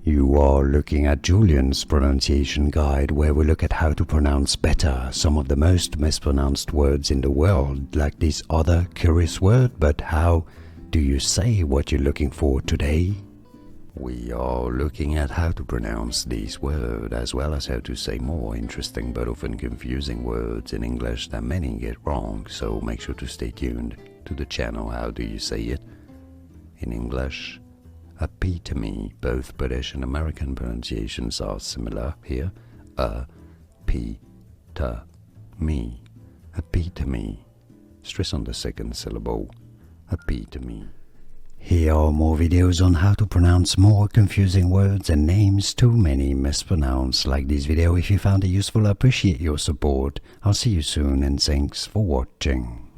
You are looking at Julian's pronunciation guide, where we look at how to pronounce better some of the most mispronounced words in the world, like this other curious word. But how do you say what you're looking for today? We are looking at how to pronounce these words, as well as how to say more interesting but often confusing words in English that many get wrong, so make sure to stay tuned to the channel. How do you say it? In English, epitome. Both British and American pronunciations are similar here. A-P-T-Me. Epitome. Stress on the second syllable. Epitome. Here are more videos on how to pronounce more confusing words and names too many mispronounced. Like this video if you found it useful. I appreciate your support. I'll see you soon and thanks for watching.